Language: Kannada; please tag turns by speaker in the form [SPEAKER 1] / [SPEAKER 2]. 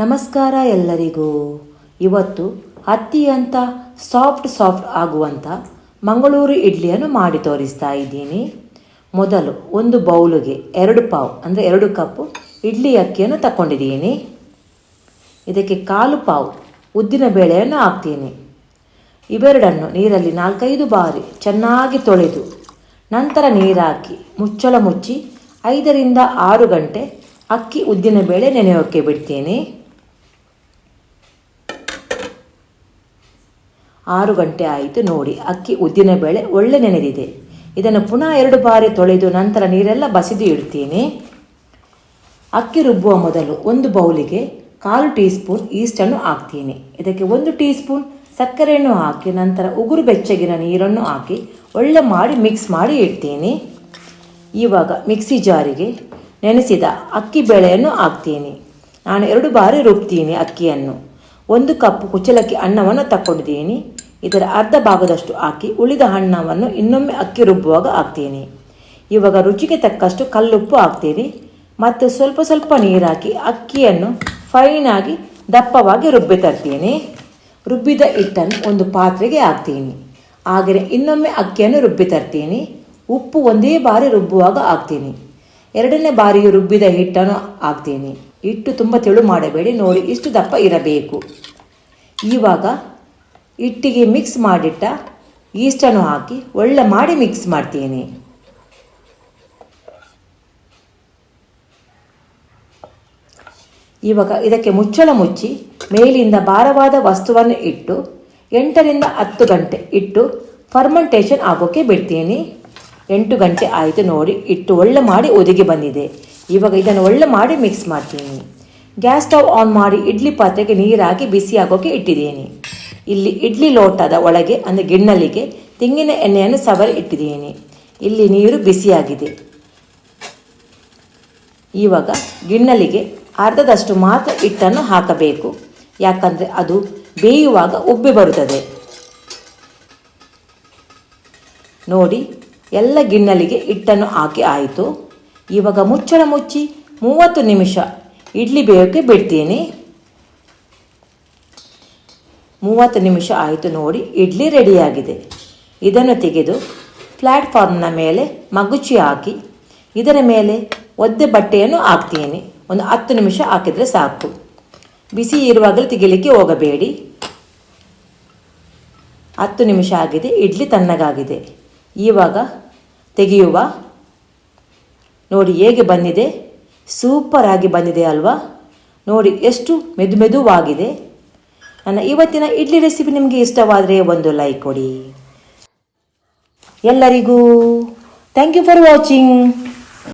[SPEAKER 1] ನಮಸ್ಕಾರ ಎಲ್ಲರಿಗೂ. ಇವತ್ತು ಹತ್ತಿಯಂತ ಸಾಫ್ಟ್ ಆಗುವಂಥ ಮಂಗಳೂರು ಇಡ್ಲಿಯನ್ನು ಮಾಡಿ ತೋರಿಸ್ತಾ ಇದ್ದೀನಿ. ಮೊದಲು ಒಂದು ಬೌಲಿಗೆ 2 ಪಾವ್ ಅಂದರೆ 2 ಕಪ್ಪು ಇಡ್ಲಿ ಅಕ್ಕಿಯನ್ನು ತಗೊಂಡಿದ್ದೀನಿ. ಇದಕ್ಕೆ 1/4 ಪಾವ್ ಉದ್ದಿನ ಬೇಳೆಯನ್ನು ಹಾಕ್ತೀನಿ. ಇವೆರಡನ್ನು ನೀರಲ್ಲಿ 4-5 ಬಾರಿ ಚೆನ್ನಾಗಿ ತೊಳೆದು ನಂತರ ನೀರು ಹಾಕಿ ಮುಚ್ಚಳ ಮುಚ್ಚಿ 5ರಿಂದ 6 ಗಂಟೆ ಅಕ್ಕಿ ಉದ್ದಿನ ಬೇಳೆ ನೆನೆಯೋಕ್ಕೆ ಬಿಡ್ತೀನಿ. 6 ಗಂಟೆ ಆಯಿತು ನೋಡಿ, ಅಕ್ಕಿ ಉದ್ದಿನ ಬೇಳೆ ಒಳ್ಳೆ ನೆನೆದಿದೆ. ಇದನ್ನು ಪುನಃ 2 ಬಾರಿ ತೊಳೆದು ನಂತರ ನೀರೆಲ್ಲ ಬಸಿದು ಇಡ್ತೀನಿ. ಅಕ್ಕಿ ರುಬ್ಬುವ ಮೊದಲು ಒಂದು ಬೌಲಿಗೆ 1/4 ಟೀ ಸ್ಪೂನ್ ಈಸ್ಟನ್ನು ಹಾಕ್ತೀನಿ. ಇದಕ್ಕೆ 1 ಟೀ ಸ್ಪೂನ್ ಸಕ್ಕರೆಯನ್ನು ಹಾಕಿ ನಂತರ ಉಗುರು ಬೆಚ್ಚಗಿನ ನೀರನ್ನು ಹಾಕಿ ಒಳ್ಳೆ ಮಾಡಿ ಮಿಕ್ಸ್ ಮಾಡಿ ಇಡ್ತೀನಿ. ಇವಾಗ ಮಿಕ್ಸಿ ಜಾರಿಗೆ ನೆನೆಸಿದ ಅಕ್ಕಿ ಬೇಳೆಯನ್ನು ಹಾಕ್ತೀನಿ. ನಾನು 2 ಬಾರಿ ರುಬ್ತೀನಿ ಅಕ್ಕಿಯನ್ನು. 1 ಕಪ್ ಕುಚ್ಚಲಕ್ಕಿ ಅನ್ನವನ್ನು ತಗೊಂಡಿದ್ದೀನಿ. ಇದರ ಅರ್ಧ ಭಾಗದಷ್ಟು ಹಾಕಿ ಉಳಿದ ಅನ್ನವನ್ನು ಇನ್ನೊಮ್ಮೆ ಅಕ್ಕಿ ರುಬ್ಬುವಾಗ ಹಾಕ್ತೀನಿ. ಇವಾಗ ರುಚಿಗೆ ತಕ್ಕಷ್ಟು ಕಲ್ಲುಪ್ಪು ಹಾಕ್ತೀನಿ ಮತ್ತು ಸ್ವಲ್ಪ ನೀರು ಹಾಕಿ ಅಕ್ಕಿಯನ್ನು ಫೈನಾಗಿ ದಪ್ಪವಾಗಿ ರುಬ್ಬಿ ತರ್ತೀನಿ. ರುಬ್ಬಿದ ಹಿಟ್ಟನ್ನು ಒಂದು ಪಾತ್ರೆಗೆ ಹಾಕ್ತೀನಿ. ಹಾಗೆಯೇ ಇನ್ನೊಮ್ಮೆ ಅಕ್ಕಿಯನ್ನು ರುಬ್ಬಿ ತರ್ತೀನಿ. ಉಪ್ಪು ಒಂದೇ ಬಾರಿ ರುಬ್ಬುವಾಗ ಹಾಕ್ತೀನಿ. 2ನೇ ಬಾರಿಯು ರುಬ್ಬಿದ ಹಿಟ್ಟನ್ನು ಹಾಕ್ತೀನಿ. ಹಿಟ್ಟು ತುಂಬ ತೆಳು ಮಾಡಬೇಡಿ, ನೋಡಿ ಇಷ್ಟು ದಪ್ಪ ಇರಬೇಕು. ಇವಾಗ ಹಿಟ್ಟಿಗೆ ಮಿಕ್ಸ್ ಮಾಡಿಟ್ಟ ಈಸ್ಟನ್ನು ಹಾಕಿ ಒಳ್ಳೆ ಮಾಡಿ ಮಿಕ್ಸ್ ಮಾಡ್ತೀನಿ. ಇವಾಗ ಇದಕ್ಕೆ ಮುಚ್ಚಳ ಮುಚ್ಚಿ ಮೇಲಿಂದ ಭಾರವಾದ ವಸ್ತುವನ್ನು ಇಟ್ಟು 8ರಿಂದ 10 ಗಂಟೆ ಇಟ್ಟು ಫರ್ಮೆಂಟೇಷನ್ ಆಗೋಕ್ಕೆ ಬಿಡ್ತೀನಿ. 8 ಗಂಟೆ ಆಯಿತು ನೋಡಿ, ಹಿಟ್ಟು ಒಳ್ಳೆ ಮಾಡಿ ಒದಗಿ ಬಂದಿದೆ. ಇವಾಗ ಇದನ್ನು ಒಳ್ಳೆ ಮಾಡಿ ಮಿಕ್ಸ್ ಮಾಡ್ತೀನಿ. ಗ್ಯಾಸ್ ಸ್ಟವ್ ಆನ್ ಮಾಡಿ ಇಡ್ಲಿ ಪಾತ್ರೆಗೆ ನೀರು ಹಾಕಿ ಬಿಸಿ ಆಗೋಕ್ಕೆ ಇಟ್ಟಿದ್ದೀನಿ. ಇಲ್ಲಿ ಇಡ್ಲಿ ಲೋಟದ ಒಳಗೆ ಅಂದರೆ ಗಿಣ್ಣಲಿಗೆ ತೆಂಗಿನ ಎಣ್ಣೆಯನ್ನು ಸವರಿ ಇಟ್ಟಿದ್ದೀನಿ. ಇಲ್ಲಿ ನೀರು ಬಿಸಿಯಾಗಿದೆ. ಇವಾಗ ಗಿಣ್ಣಲಿಗೆ ಅರ್ಧದಷ್ಟು ಮಾತ್ರ ಹಿಟ್ಟನ್ನು ಹಾಕಬೇಕು, ಯಾಕಂದರೆ ಅದು ಬೇಯುವಾಗ ಉಬ್ಬಿ ಬರುತ್ತದೆ. ನೋಡಿ, ಎಲ್ಲ ಗಿಣ್ಣಲಿಗೆ ಹಿಟ್ಟನ್ನು ಹಾಕಿ ಆಯಿತು. ಇವಾಗ ಮುಚ್ಚಳ ಮುಚ್ಚಿ 30 ನಿಮಿಷ ಇಡ್ಲಿ ಬೇಯೋಕ್ಕೆ ಬಿಡ್ತೀನಿ. 30 ನಿಮಿಷ ಆಯಿತು ನೋಡಿ, ಇಡ್ಲಿ ರೆಡಿಯಾಗಿದೆ. ಇದನ್ನು ತೆಗೆದು ಪ್ಲ್ಯಾಟ್ಫಾರ್ಮ್ನ ಮೇಲೆ ಮಗುಚಿ ಹಾಕಿ ಇದರ ಮೇಲೆ ಒದ್ದೆ ಬಟ್ಟೆಯನ್ನು ಹಾಕ್ತೀನಿ. ಒಂದು 10 ನಿಮಿಷ ಹಾಕಿದರೆ ಸಾಕು. ಬಿಸಿ ಇರುವಾಗಲೇ ತೆಗಿಲಿಕ್ಕೆ ಹೋಗಬೇಡಿ. 10 ನಿಮಿಷ ಆಗಿದೆ, ಇಡ್ಲಿ ತಣ್ಣಗಾಗಿದೆ. ಇವಾಗ ತೆಗೆಯುವ. ನೋಡಿ ಹೇಗೆ ಬಂದಿದೆ, ಸೂಪರ್ ಆಗಿ ಬಂದಿದೆ ಅಲ್ವಾ? ನೋಡಿ ಎಷ್ಟು ಮೆದುವಾಗಿದೆ. ನನ್ನ ಇವತ್ತಿನ ಇಡ್ಲಿ ರೆಸಿಪಿ ನಿಮಗೆ ಇಷ್ಟವಾದರೆ ಒಂದು ಲೈಕ್ ಕೊಡಿ. ಎಲ್ಲರಿಗೂ ಥ್ಯಾಂಕ್ ಯು ಫಾರ್ ವಾಚಿಂಗ್.